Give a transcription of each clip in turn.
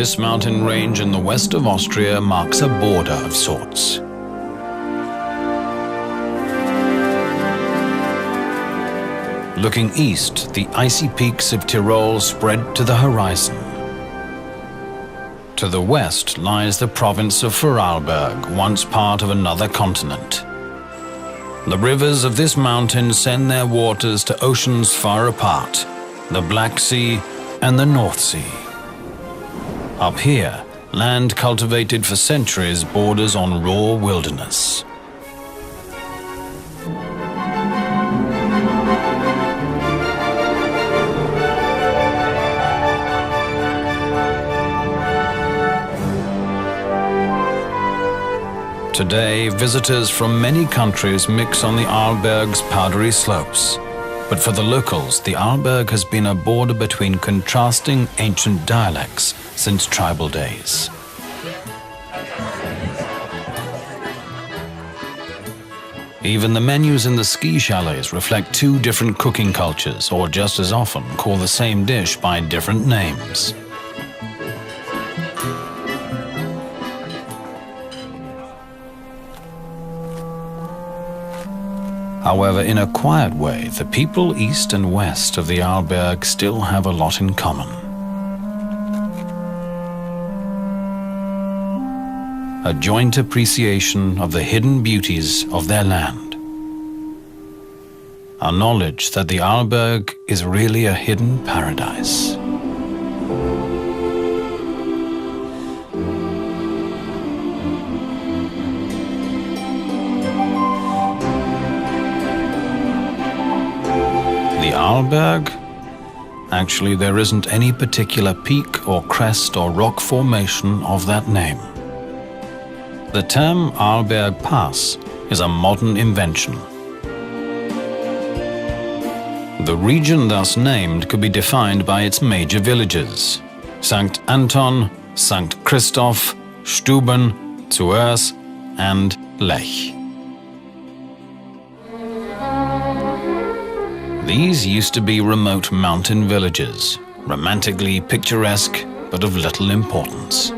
This mountain range in the west of Austria marks a border of sorts. Looking east, the icy peaks of Tyrol spread to the horizon. To the west lies the province of Arlberg, once part of another continent. The rivers of this mountain send their waters to oceans far apart, the Black Sea and the North Sea. Up here, land cultivated for centuries borders on raw wilderness. Today, visitors from many countries mix on the Arlberg's powdery slopes. But for the locals, the Arlberg has been a border between contrasting ancient dialects since tribal days. Even the menus in the ski chalets reflect two different cooking cultures, or just as often call the same dish by different names. However, in a quiet way, the people east and west of the Arlberg still have a lot in common. A joint appreciation of the hidden beauties of their land. A knowledge that the Arlberg is really a hidden paradise. The Arlberg? Actually, there isn't any particular peak or crest or rock formation of that name. The term Arlberg Pass is a modern invention. The region thus named could be defined by its major villages: St. Anton, St. Christoph, Stuben, Zuers and Lech. These used to be remote mountain villages, romantically picturesque but of little importance.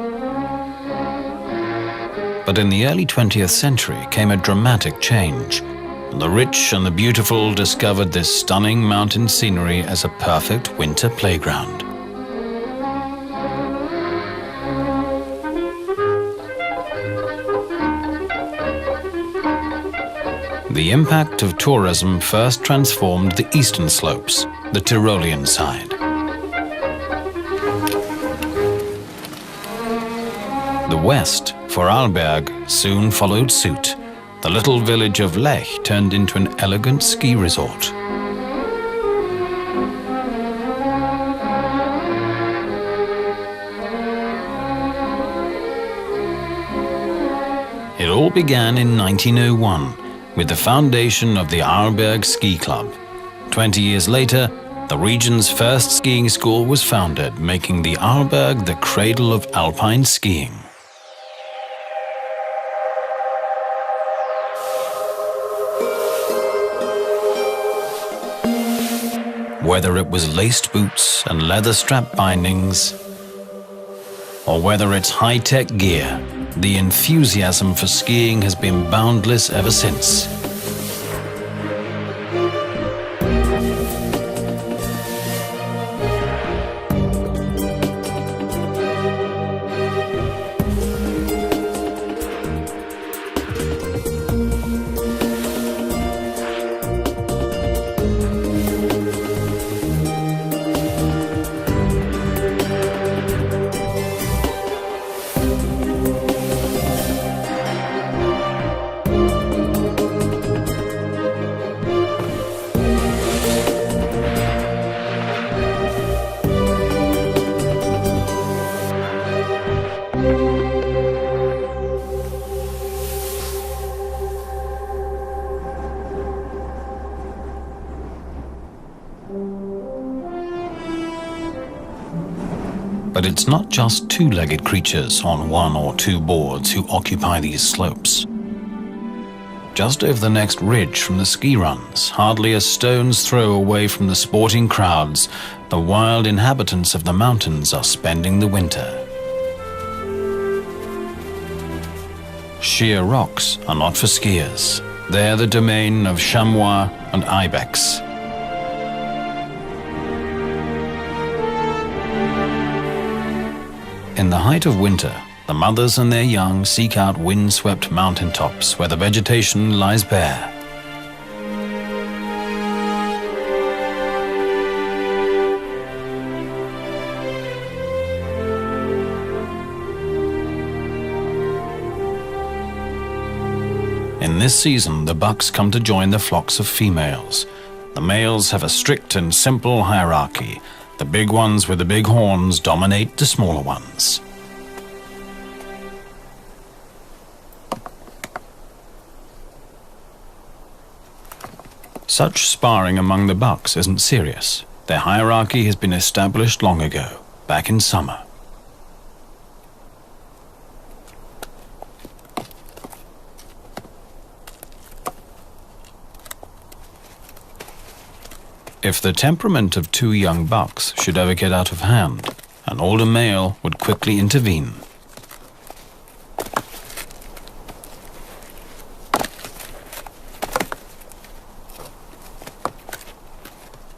But in the early 20th century came a dramatic change. The rich and the beautiful discovered this stunning mountain scenery as a perfect winter playground. The impact of tourism first transformed the eastern slopes, the Tyrolean side. The west, for Arlberg, soon followed suit. The little village of Lech turned into an elegant ski resort. It all began in 1901. With the foundation of the Arlberg Ski Club. 20 years later, the region's first skiing school was founded, making the Arlberg the cradle of alpine skiing. Whether it was laced boots and leather strap bindings, or whether it's high-tech gear, the enthusiasm for skiing has been boundless ever since. But it's not just two-legged creatures on one or two boards who occupy these slopes. Just over the next ridge from the ski runs, hardly a stone's throw away from the sporting crowds, the wild inhabitants of the mountains are spending the winter. sheer rocks are not for skiers. They're the domain of chamois and ibex. In the height of winter, the mothers and their young seek out wind-swept mountaintops where the vegetation lies bare. In this season, the bucks come to join the flocks of females. The males have a strict and simple hierarchy. The big ones with the big horns dominate the smaller ones. Such sparring among the bucks isn't serious. Their hierarchy has been established long ago, back in summer. If the temperament of two young bucks should ever get out of hand, an older male would quickly intervene.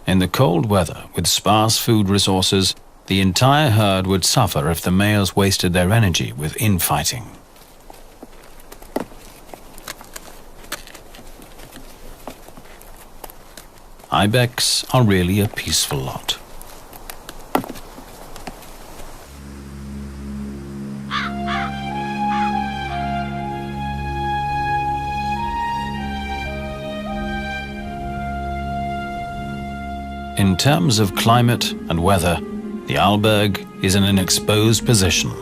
In the cold weather, with sparse food resources, the entire herd would suffer if the males wasted their energy with infighting. Ibex are really a peaceful lot. In terms of climate and weather, the Arlberg is in an exposed position.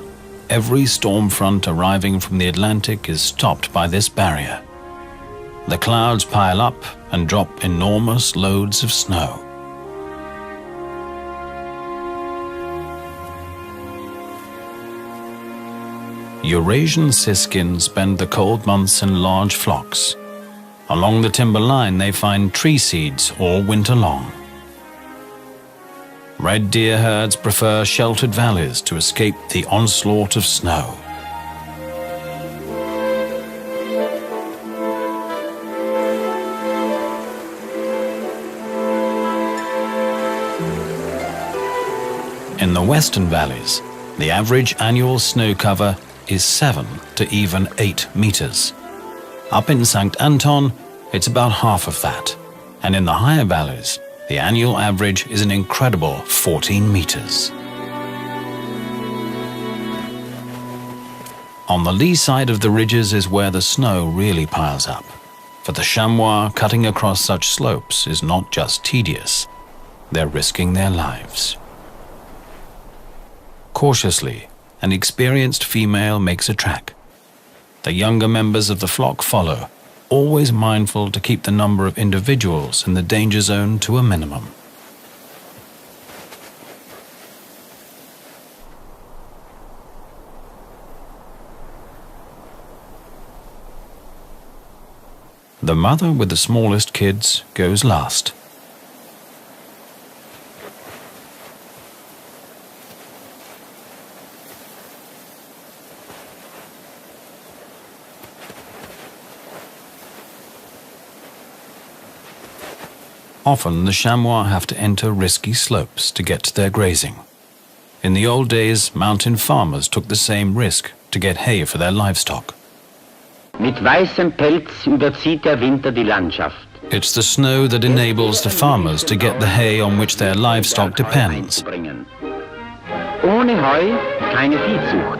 Every storm front arriving from the Atlantic is stopped by this barrier. The clouds pile up and drop enormous loads of snow. Eurasian siskins spend the cold months in large flocks. Along the timber line they find tree seeds all winter long. Red deer herds prefer sheltered valleys to escape the onslaught of snow. In the western valleys, the average annual snow cover is 7 to even 8 meters. Up in St. Anton, it's about half of that. And in the higher valleys, the annual average is an incredible 14 meters. On the lee side of the ridges is where the snow really piles up. For the chamois, cutting across such slopes is not just tedious, they're risking their lives. Cautiously, an experienced female makes a track. The younger members of the flock follow, always mindful to keep the number of individuals in the danger zone to a minimum. The mother with the smallest kids goes last. Often the chamois have to enter risky slopes to get to their grazing. In the old days, mountain farmers took the same risk to get hay for their livestock. Mit weißem Pelz überzieht der Winter die Landschaft. It's the snow that enables the farmers to get the hay on which their livestock depends. Ohne Heu keine Viehzucht.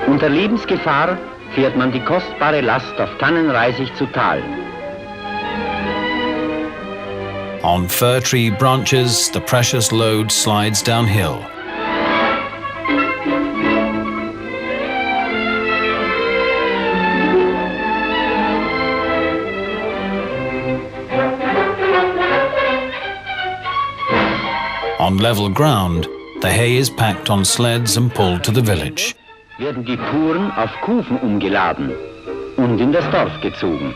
Unter Lebensgefahr fährt man die kostbare Last auf Tannenreisig zu Tal. On fir tree branches, the precious load slides downhill. On level ground, the hay is packed on sleds and pulled to the village. Werden die Fuhren auf Kufen umgeladen. und in das Dorf gezogen.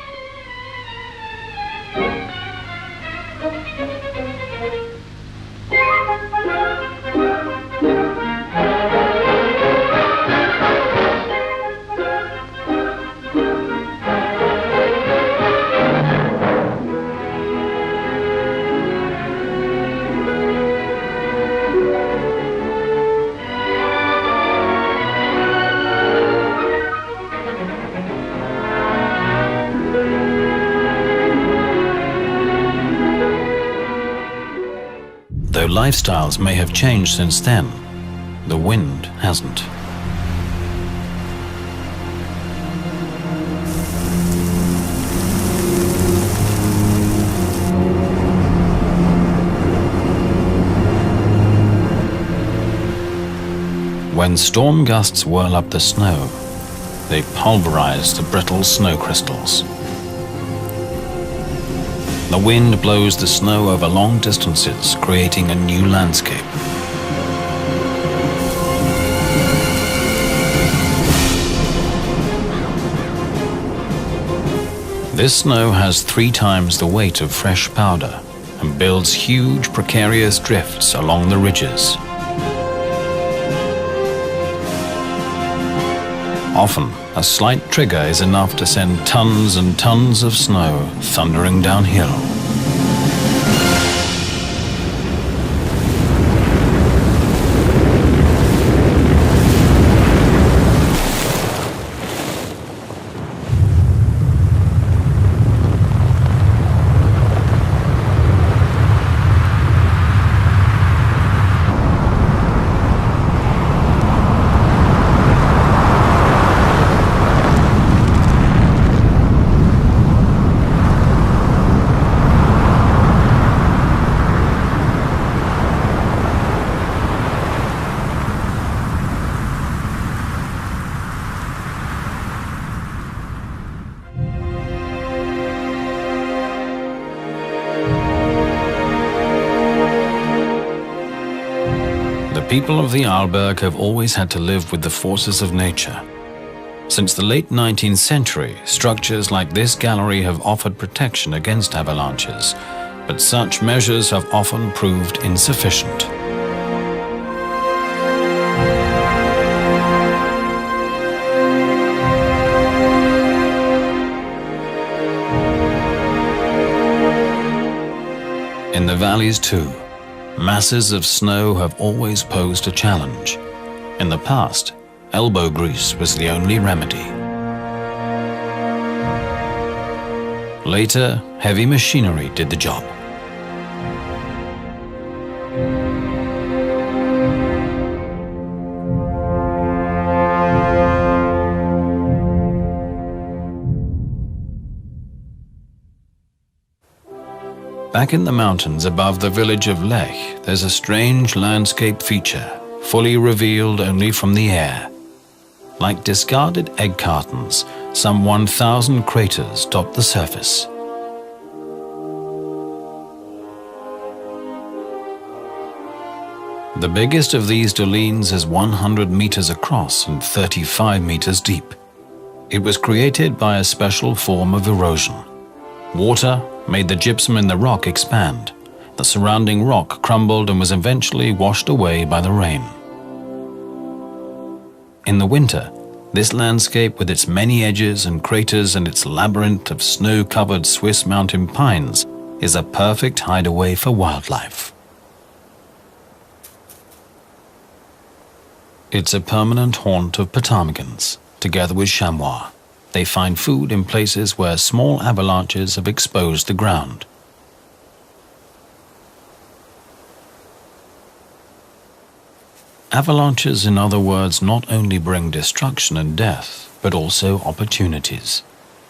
Though lifestyles may have changed since then, the wind hasn't. When storm gusts whirl up the snow, they pulverize the brittle snow crystals. The wind blows the snow over long distances, creating a new landscape. This snow has 3 times the weight of fresh powder and builds huge precarious drifts along the ridges. Often, a slight trigger is enough to send tons and tons of snow thundering downhill. The people of the Arlberg have always had to live with the forces of nature. Since the late 19th century, structures like this gallery have offered protection against avalanches, but such measures have often proved insufficient. In the valleys too, masses of snow have always posed a challenge. In the past, elbow grease was the only remedy. Later, heavy machinery did the job. Back in the mountains above the village of Lech, there's a strange landscape feature, fully revealed only from the air. Like discarded egg cartons, some 1,000 craters dot the surface. The biggest of these dolines is 100 meters across and 35 meters deep. It was created by a special form of erosion. Water made the gypsum in the rock expand. The surrounding rock crumbled and was eventually washed away by the rain. In the winter, this landscape with its many edges and craters and its labyrinth of snow-covered Swiss mountain pines is a perfect hideaway for wildlife. It's a permanent haunt of ptarmigans, together with chamois. They find food in places where small avalanches have exposed the ground. Avalanches, in other words, not only bring destruction and death, but also opportunities.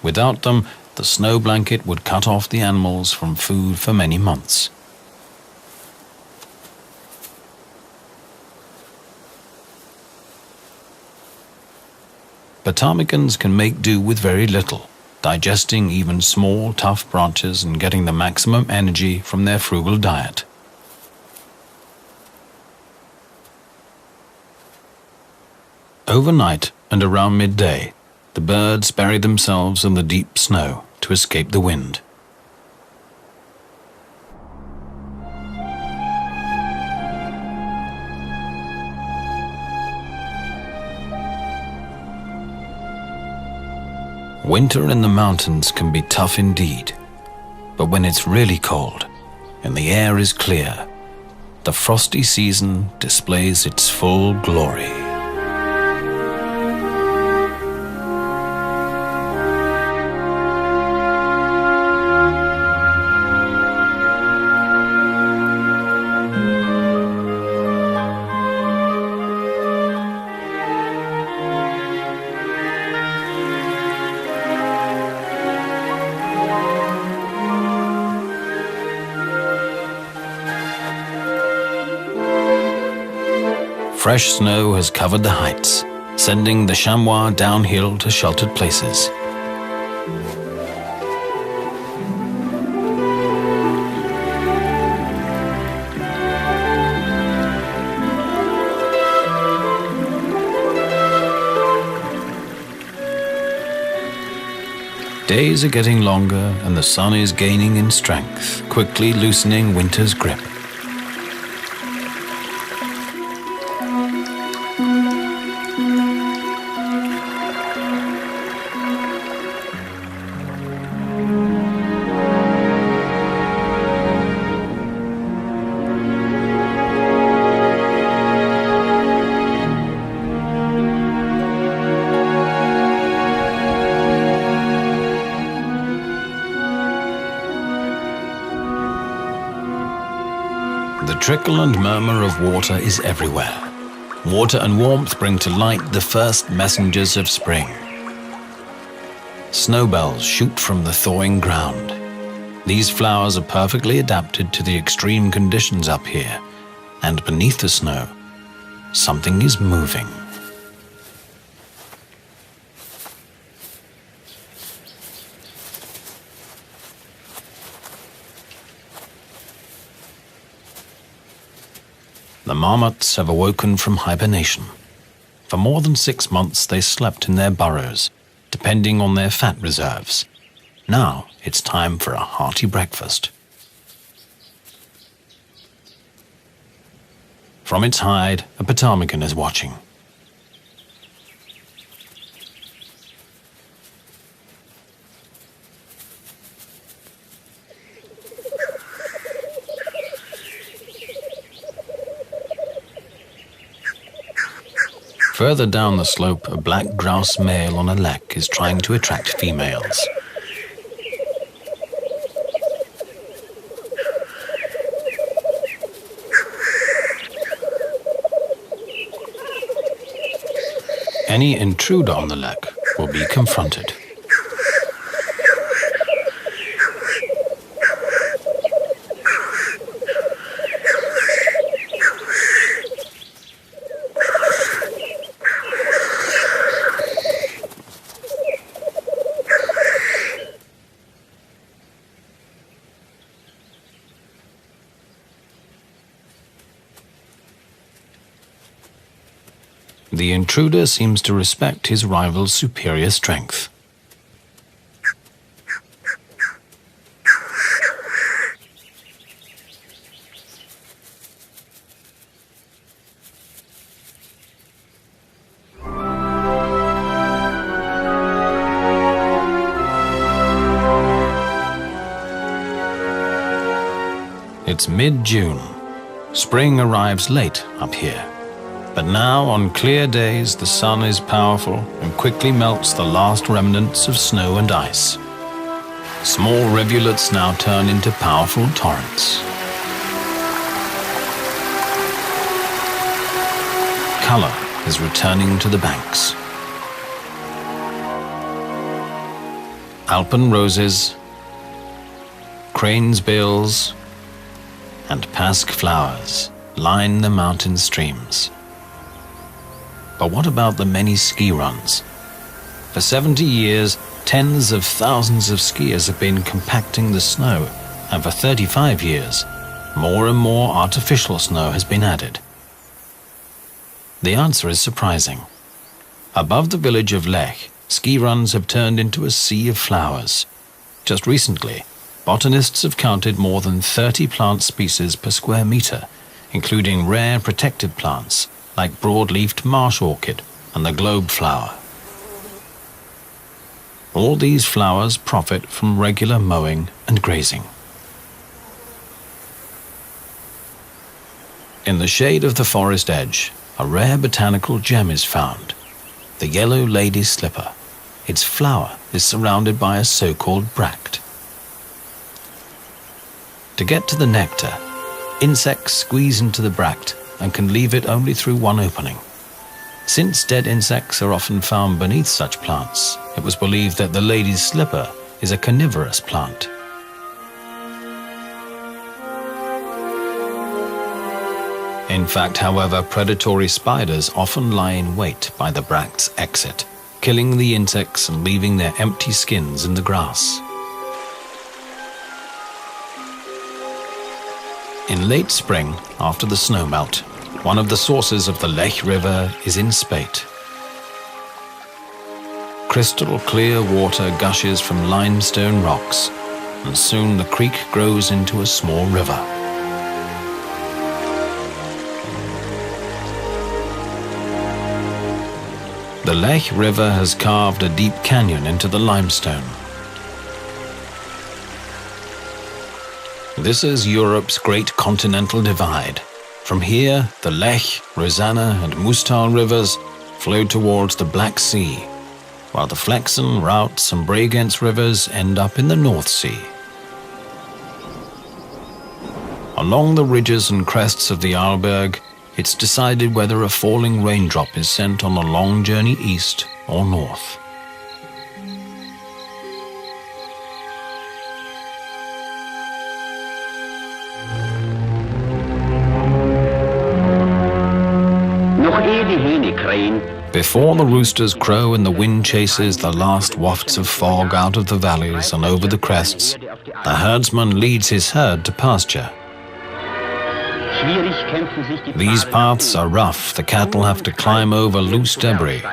Without them, the snow blanket would cut off the animals from food for many months. Ptarmigans can make do with very little, digesting even small, tough branches and getting the maximum energy from their frugal diet. Overnight and around midday, The birds bury themselves in the deep snow to escape the wind. Winter in the mountains can be tough indeed, but when it's really cold and the air is clear, the frosty season displays its full glory. Fresh snow has covered the heights, sending the chamois downhill to sheltered places. Days are getting longer and the sun is gaining in strength, quickly loosening winter's grip. The trickle and murmur of water is everywhere. Water and warmth bring to light the first messengers of spring. Snowbells shoot from the thawing ground. These flowers are perfectly adapted to the extreme conditions up here, and beneath the snow, something is moving. The marmots have awoken from hibernation. For more than 6 months they slept in their burrows, depending on their fat reserves. Now it's time for a hearty breakfast. From its hide, a ptarmigan is watching. Further down the slope, a black grouse male on a lek is trying to attract females. Any intruder on the lek will be confronted. The intruder seems to respect his rival's superior strength. It's mid-June. Spring arrives late up here. But now, on clear days, the sun is powerful and quickly melts the last remnants of snow and ice. Small rivulets now turn into powerful torrents. Color is returning to the banks. Alpen roses, crane's bills, and pasque flowers line the mountain streams. But what about the many ski runs? For 70 years, tens of thousands of skiers have been compacting the snow, and for 35 years, more and more artificial snow has been added. The answer is surprising. Above the village of Lech, ski runs have turned into a sea of flowers. Just recently, botanists have counted more than 30 plant species per square meter, including rare protected plants like broad-leafed marsh orchid and the globe flower. All these flowers profit from regular mowing and grazing. In the shade of the forest edge, a rare botanical gem is found, the yellow lady's slipper. Its flower is surrounded by a so-called bract. To get to the nectar, insects squeeze into the bract and can leave it only through one opening. Since dead insects are often found beneath such plants, it was believed that the lady's slipper is a carnivorous plant. In fact, however, predatory spiders often lie in wait by the bract's exit, killing the insects and leaving their empty skins in the grass. In late spring, after the snowmelt, one of the sources of the Lech River is in spate. Crystal clear water gushes from limestone rocks, and soon the creek grows into a small river. The Lech River has carved a deep canyon into the limestone. This is Europe's great continental divide. From here, the Lech, Rosanna and Mustal rivers flow towards the Black Sea, while the Flexen, Routes and Bregenz rivers end up in the North Sea. Along the ridges and crests of the Arlberg, it's decided whether a falling raindrop is sent on a long journey east or north. Before the roosters crow and the wind chases the last wafts of fog out of the valleys and over the crests, the herdsman leads his herd to pasture. These paths are rough. The cattle have to climb over loose debris.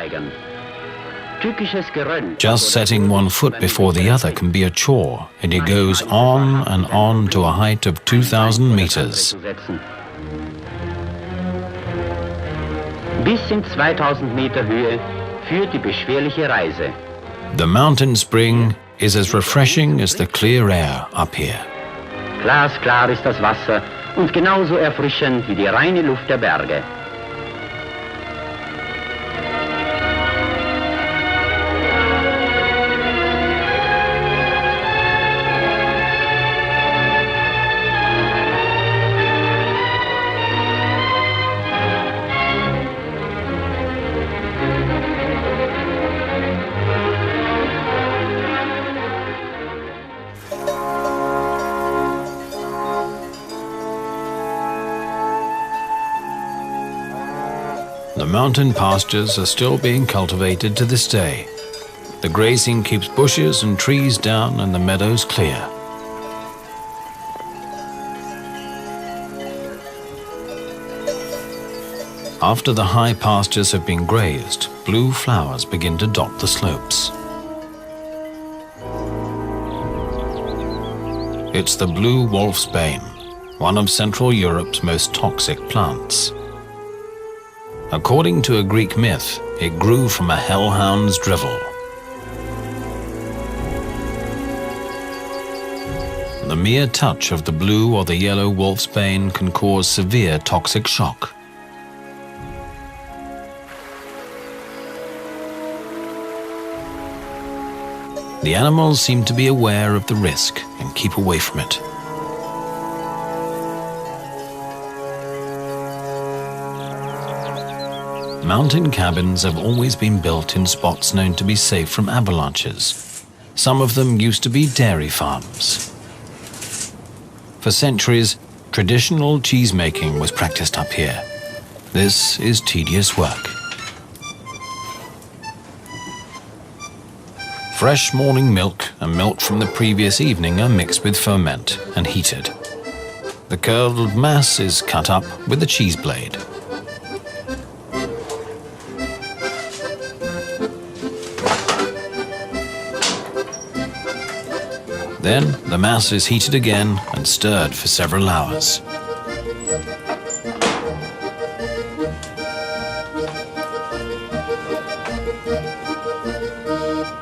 Just setting one foot before the other can be a chore, and it goes on and on to a height of 2,000 meters. Bis in 2000 Meter Höhe führt die beschwerliche Reise. The mountain spring is as refreshing as the clear air up here. Glasklar ist das Wasser und genauso erfrischend wie die reine Luft der Berge. The mountain pastures are still being cultivated to this day. The grazing keeps bushes and trees down and the meadows clear. After the high pastures have been grazed, blue flowers begin to dot the slopes. It's the blue wolfsbane, one of Central Europe's most toxic plants. According to a Greek myth, it grew from a hellhound's drivel. The mere touch of the blue or the yellow wolfsbane can cause severe toxic shock. The animals seem to be aware of the risk and keep away from it. Mountain cabins have always been built in spots known to be safe from avalanches. Some of them used to be dairy farms. For centuries, traditional cheesemaking was practiced up here. This is tedious work. Fresh morning milk and milk from the previous evening are mixed with ferment and heated. The curdled mass is cut up with a cheese blade. Then the mass is heated again and stirred for several hours.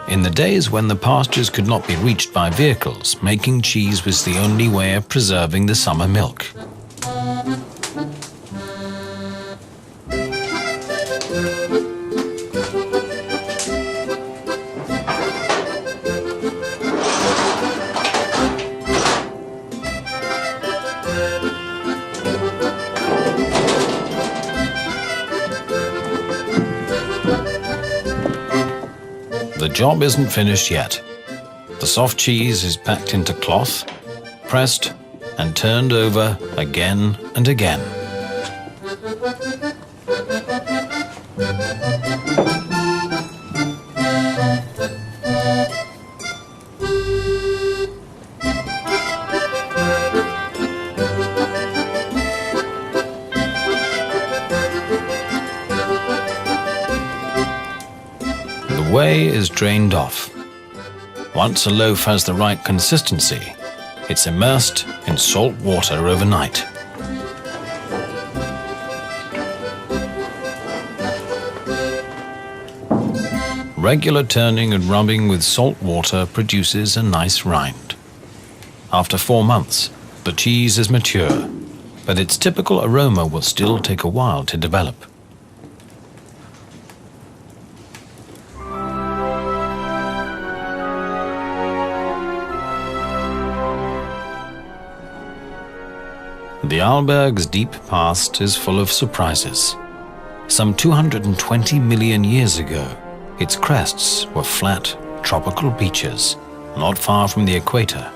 In the days when the pastures could not be reached by vehicles, making cheese was the only way of preserving the summer milk. The job isn't finished yet. The soft cheese is packed into cloth, pressed, and turned over again and again. The whey is drained off. Once a loaf has the right consistency, it's immersed in salt water overnight. Regular turning and rubbing with salt water produces a nice rind. After 4 months, the cheese is mature, but its typical aroma will still take a while to develop. The Arlberg's deep past is full of surprises. Some 220 million years ago, its crests were flat, tropical beaches, not far from the equator.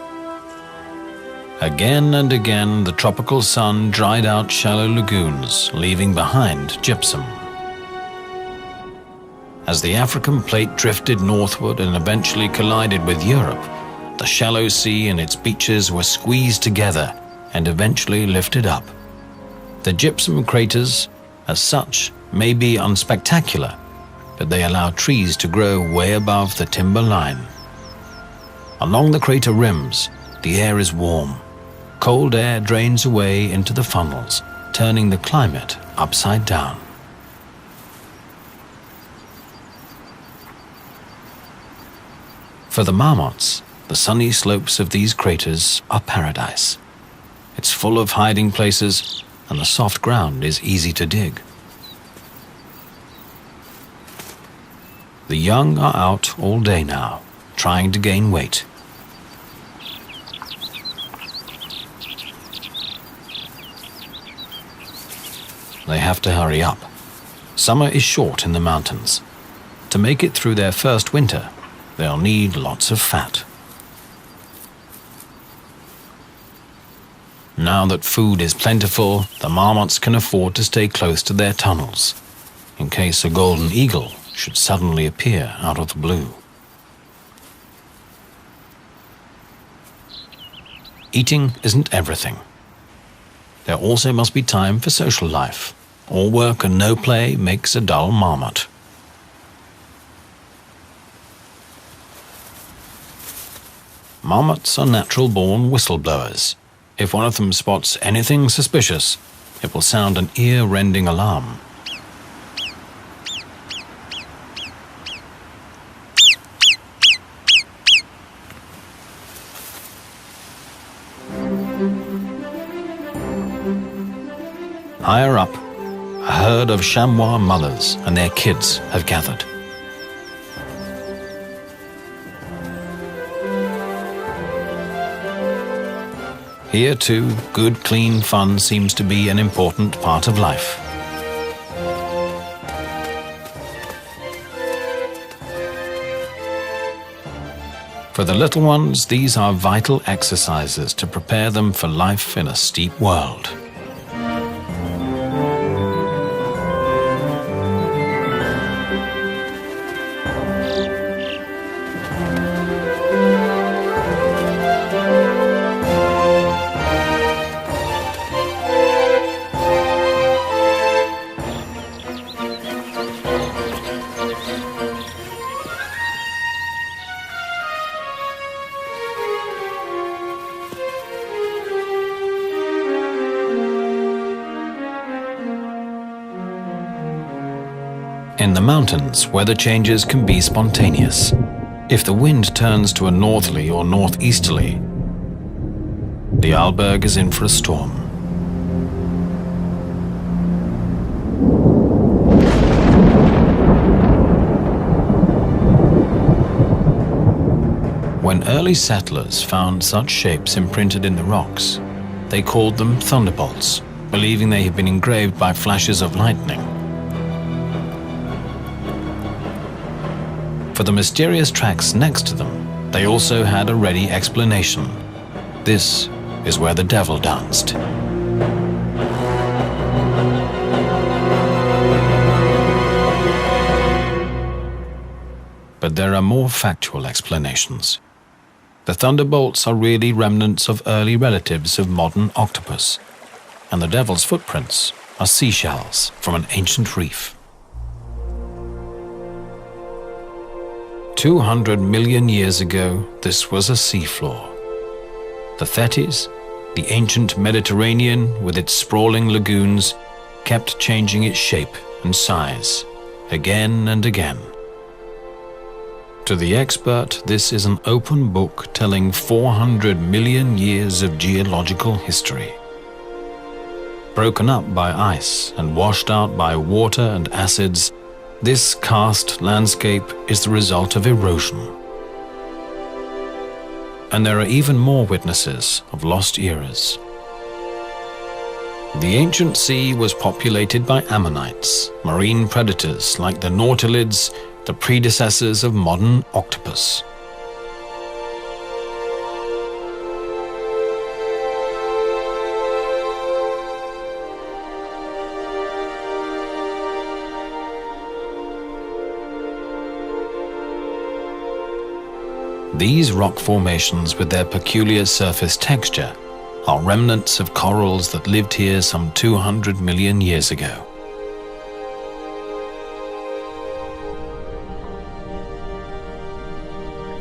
Again and again, the tropical sun dried out shallow lagoons, leaving behind gypsum. As the African plate drifted northward and eventually collided with Europe, the shallow sea and its beaches were squeezed together and eventually lifted up. The gypsum craters, as such, may be unspectacular, but they allow trees to grow way above the timber line. Along the crater rims, the air is warm. Cold air drains away into the funnels, turning the climate upside down. For the marmots, the sunny slopes of these craters are paradise. It's full of hiding places, and the soft ground is easy to dig. The young are out all day now, trying to gain weight. They have to hurry up. Summer is short in the mountains. To make it through their first winter, they'll need lots of fat. Now that food is plentiful, the marmots can afford to stay close to their tunnels, in case a golden eagle should suddenly appear out of the blue. Eating isn't everything. There also must be time for social life. All work and no play makes a dull marmot. Marmots are natural-born whistleblowers. If one of them spots anything suspicious, it will sound an ear-rending alarm. Higher up, a herd of chamois mothers and their kids have gathered. Here too, good, clean fun seems to be an important part of life. For the little ones, these are vital exercises to prepare them for life in a steep world. In the mountains, weather changes can be spontaneous. If the wind turns to a northerly or northeasterly, the Arlberg is in for a storm. When early settlers found such shapes imprinted in the rocks, they called them thunderbolts, believing they had been engraved by flashes of lightning. For the mysterious tracks next to them, they also had a ready explanation. This is where the devil danced. But there are more factual explanations. The thunderbolts are really remnants of early relatives of modern octopus, and the devil's footprints are seashells from an ancient reef. 200 million years ago, this was a seafloor. The Thetis, the ancient Mediterranean with its sprawling lagoons, kept changing its shape and size, again and again. To the expert, this is an open book telling 400 million years of geological history. Broken up by ice and washed out by water and acids, this karst landscape is the result of erosion. And there are even more witnesses of lost eras. The ancient sea was populated by ammonites, marine predators like the nautilids, the predecessors of modern octopus. These rock formations with their peculiar surface texture are remnants of corals that lived here some 200 million years ago.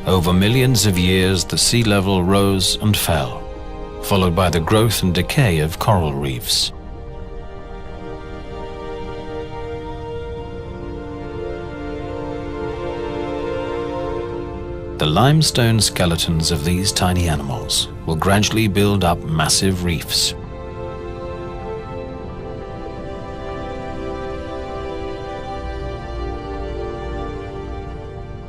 Over millions of years, the sea level rose and fell, followed by the growth and decay of coral reefs. The limestone skeletons of these tiny animals will gradually build up massive reefs.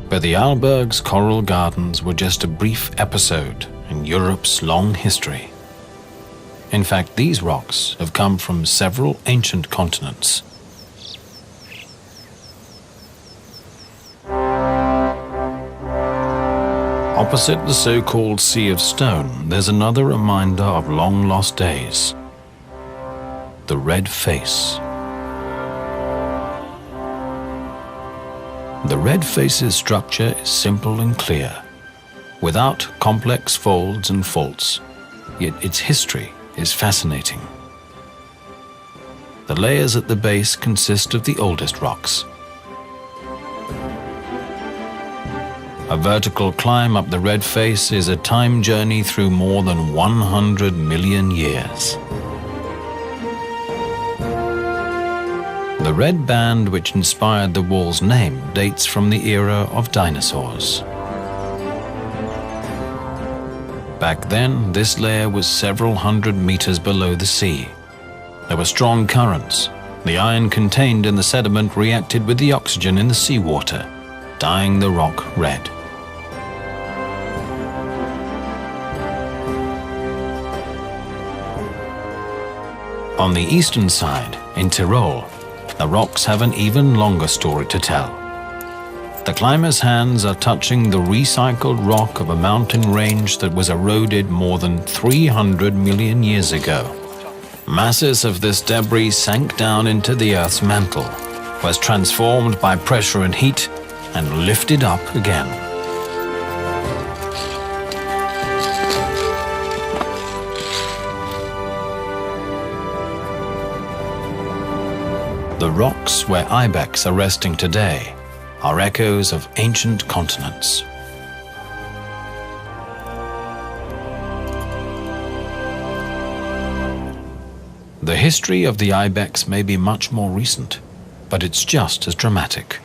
But the Arlberg's coral gardens were just a brief episode in Europe's long history. In fact, these rocks have come from several ancient continents. Opposite the so-called Sea of Stone, there's another reminder of long-lost days. The red face. The red face's structure is simple and clear, without complex folds and faults, yet its history is fascinating. The layers at the base consist of the oldest rocks. A vertical climb up the red face is a time journey through more than 100 million years. The red band which inspired the wall's name dates from the era of dinosaurs. Back then, this layer was several hundred meters below the sea. There were strong currents. The iron contained in the sediment reacted with the oxygen in the seawater, dyeing the rock red. On the eastern side, in Tyrol, the rocks have an even longer story to tell. The climber's hands are touching the recycled rock of a mountain range that was eroded more than 300 million years ago. Masses of this debris sank down into the Earth's mantle, was transformed by pressure and heat, and lifted up again. The rocks where ibex are resting today are echoes of ancient continents. The history of the ibex may be much more recent, but it's just as dramatic.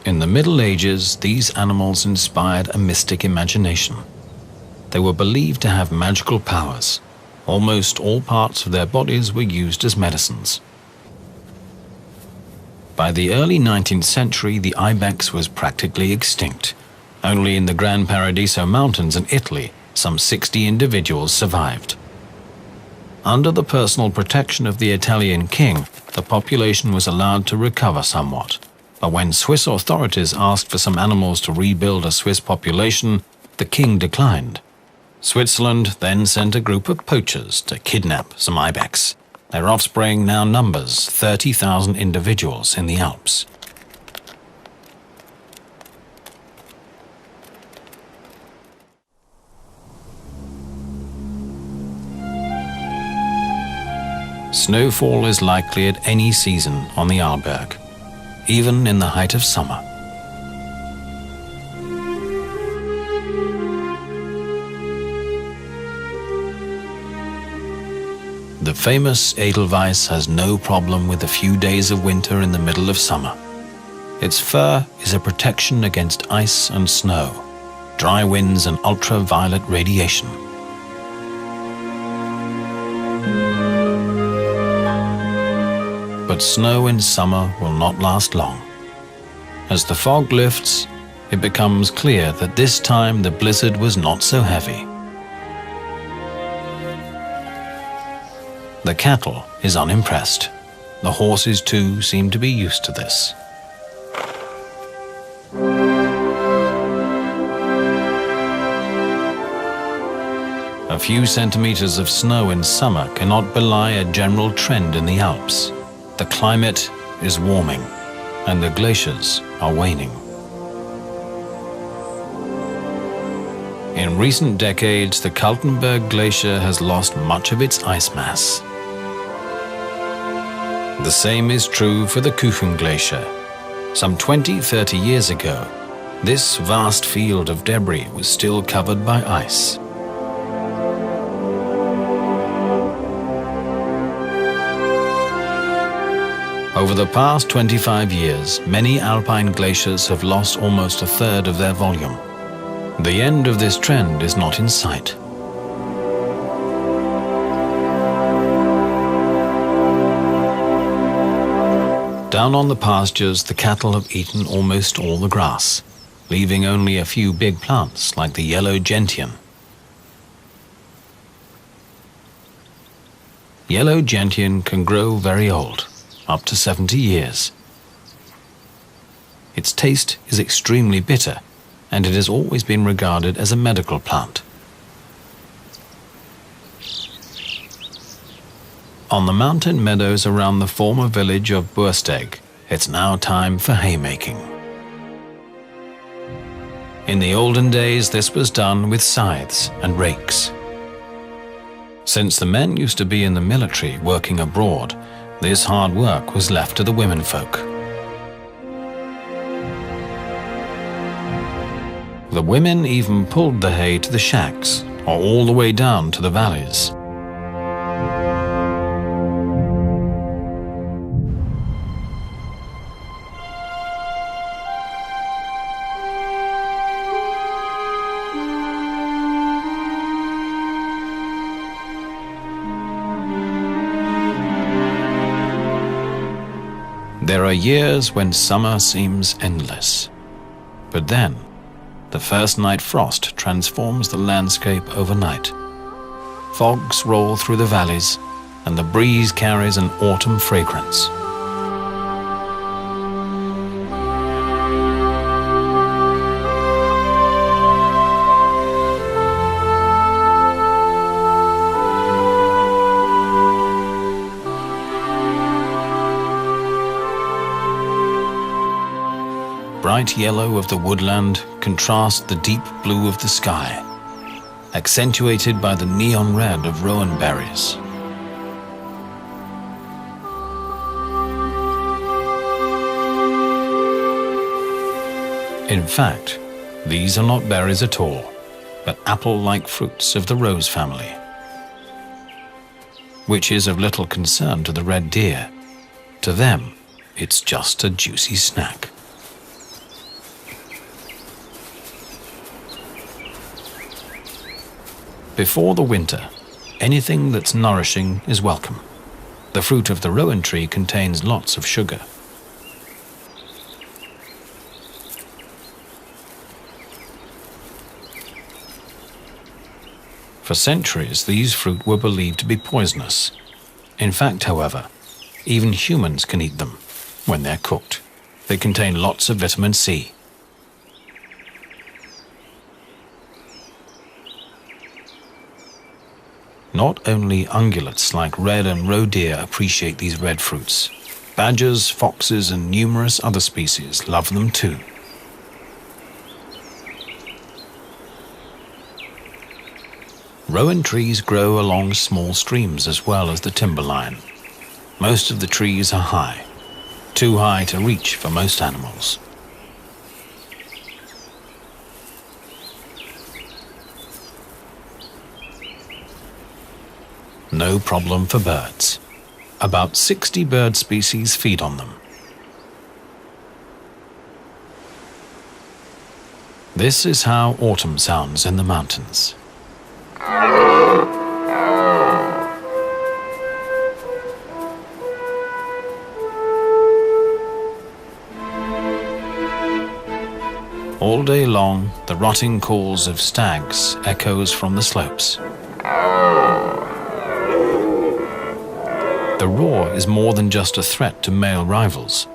In the Middle Ages, these animals inspired a mystic imagination. They were believed to have magical powers. Almost all parts of their bodies were used as medicines. By the early 19th century, the ibex was practically extinct. Only in the Gran Paradiso Mountains in Italy, some 60 individuals survived. Under the personal protection of the Italian king, the population was allowed to recover somewhat. But when Swiss authorities asked for some animals to rebuild a Swiss population, the king declined. Switzerland then sent a group of poachers to kidnap some ibex. Their offspring now numbers 30,000 individuals in the Alps. Snowfall is likely at any season on the Arlberg, even in the height of summer. The famous Edelweiss has no problem with a few days of winter in the middle of summer. Its fur is a protection against ice and snow, dry winds and ultraviolet radiation. But snow in summer will not last long. As the fog lifts, it becomes clear that this time the blizzard was not so heavy. The cattle is unimpressed. The horses too seem to be used to this. A few centimeters of snow in summer cannot belie a general trend in the Alps. The climate is warming, and the glaciers are waning. In recent decades, the Kaltenberg Glacier has lost much of its ice mass. The same is true for the Kuchen Glacier. Some 20-30 years ago, this vast field of debris was still covered by ice. Over the past 25 years, many alpine glaciers have lost almost a third of their volume. The end of this trend is not in sight. Down on the pastures, the cattle have eaten almost all the grass, leaving only a few big plants like the yellow gentian. Yellow gentian can grow very old, up to 70 years. Its taste is extremely bitter, and it has always been regarded as a medical plant. On the mountain meadows around the former village of Bursteg, it's now time for haymaking. In the olden days, this was done with scythes and rakes. Since the men used to be in the military working abroad, this hard work was left to the womenfolk. The women even pulled the hay to the shacks, or all the way down to the valleys. There are years when summer seems endless, but then the first night frost transforms the landscape overnight. Fogs roll through the valleys, and the breeze carries an autumn fragrance. Bright yellow of the woodland contrasts the deep blue of the sky, accentuated by the neon red of rowan berries. In fact, these are not berries at all, but apple-like fruits of the rose family. which is of little concern to the red deer. To them, it's just a juicy snack. Before the winter, anything that's nourishing is welcome. The fruit of the rowan tree contains lots of sugar. For centuries, these fruit were believed to be poisonous. In fact, however, even humans can eat them when they're cooked. They contain lots of vitamin C. Not only ungulates like red and roe deer appreciate these red fruits. Badgers, foxes, and numerous other species love them too. Rowan trees grow along small streams as well as the timberline. Most of the trees are high, too high to reach for most animals. No problem for birds. About 60 bird species feed on them. This is how autumn sounds in the mountains. All day long, the rotting calls of stags echoes from the slopes. The roar is more than just a threat to male rivals.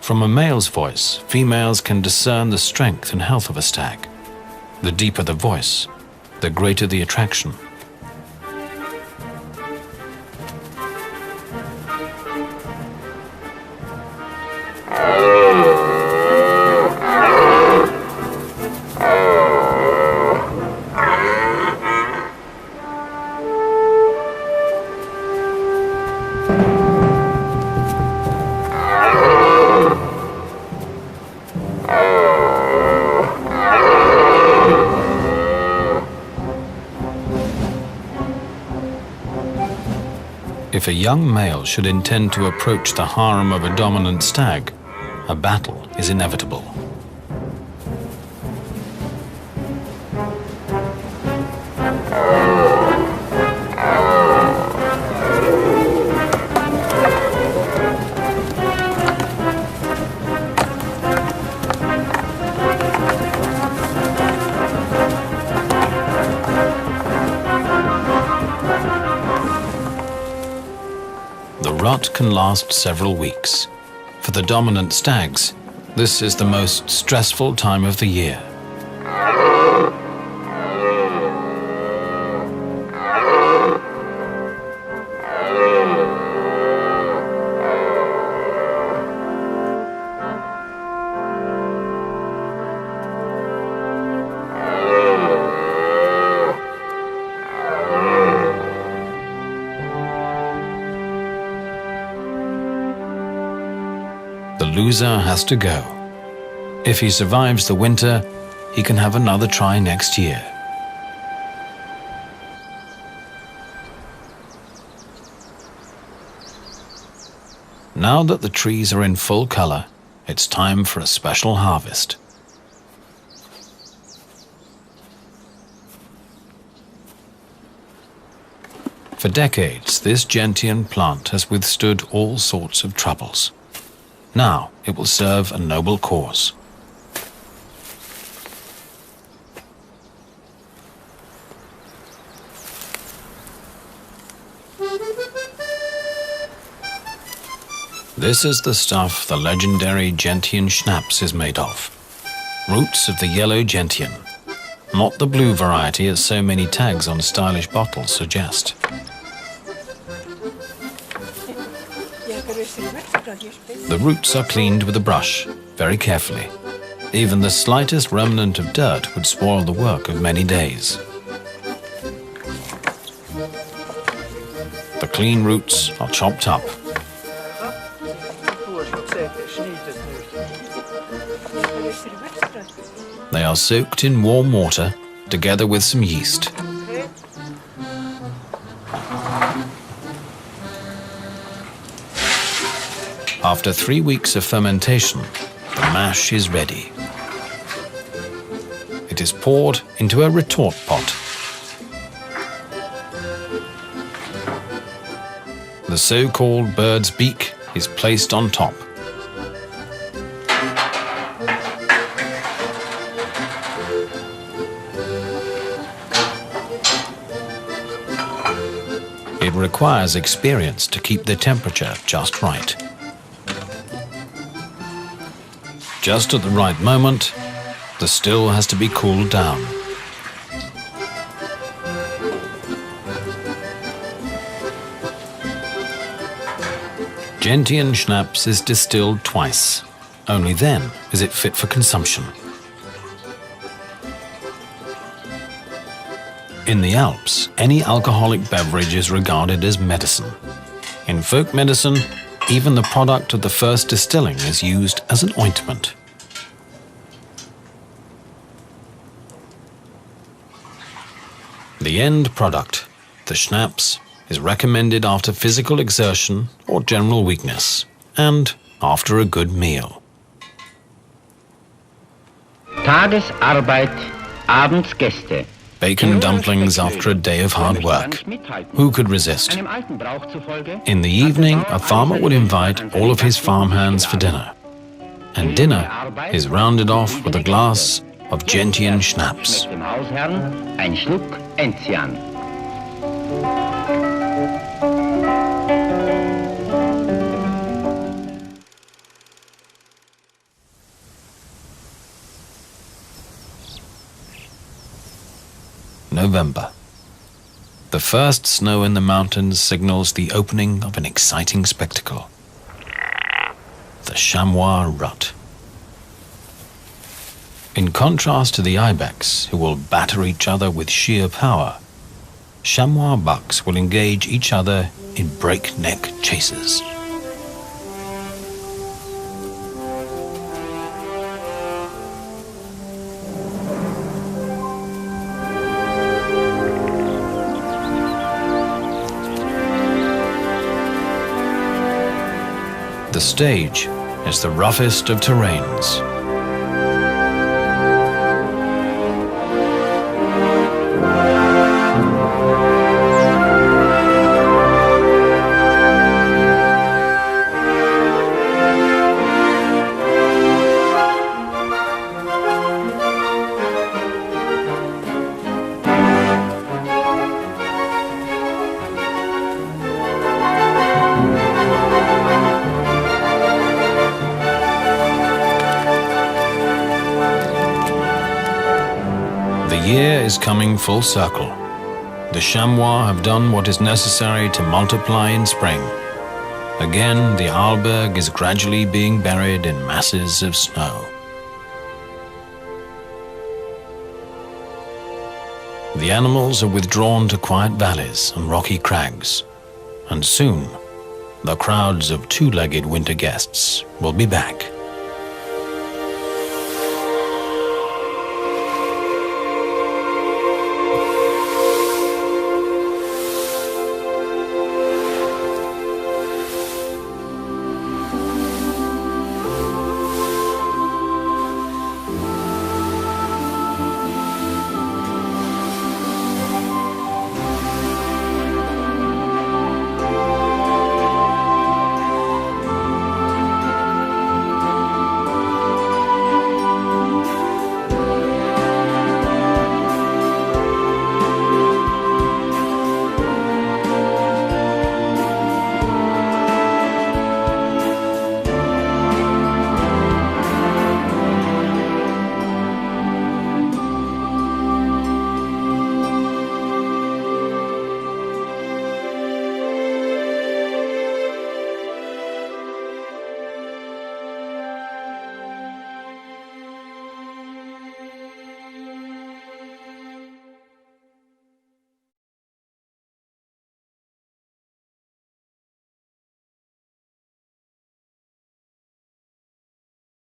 From a male's voice, females can discern the strength and health of a stag. The deeper the voice, the greater the attraction. If a young male should intend to approach the harem of a dominant stag, a battle is inevitable. The rut can last several weeks. For the dominant stags, this is the most stressful time of the year. The loser has to go. If he survives the winter, he can have another try next year. Now that the trees are in full color, it's time for a special harvest. For decades, this gentian plant has withstood all sorts of troubles. Now it will serve a noble cause. This is the stuff the legendary gentian schnapps is made of. Roots of the yellow gentian, not the blue variety as so many tags on stylish bottles suggest. The roots are cleaned with a brush, very carefully. Even the slightest remnant of dirt would spoil the work of many days. The clean roots are chopped up. They are soaked in warm water, together with some yeast. After 3 weeks of fermentation, the mash is ready. It is poured into a retort pot. The so-called bird's beak is placed on top. It requires experience to keep the temperature just right. Just at the right moment, the still has to be cooled down. Gentian schnapps is distilled twice. Only then is it fit for consumption. In the Alps, any alcoholic beverage is regarded as medicine. In folk medicine, even the product of the first distilling is used as an ointment. The end product, the schnapps, is recommended after physical exertion or general weakness, and after a good meal. Tagesarbeit, abends Gäste. Bacon dumplings after a day of hard work. Who could resist? In the evening, a farmer would invite all of his farmhands for dinner. And dinner is rounded off with a glass of Gentian schnapps. Ein Schluck Enzian. November. The first snow in the mountains signals the opening of an exciting spectacle. The chamois rut. In contrast to the ibex, who will batter each other with sheer power, chamois bucks will engage each other in breakneck chases. The stage is the roughest of terrains. The year is coming full circle. The chamois have done what is necessary to multiply in spring. Again, the Arlberg is gradually being buried in masses of snow. The animals are withdrawn to quiet valleys and rocky crags, and soon the crowds of two-legged winter guests will be back.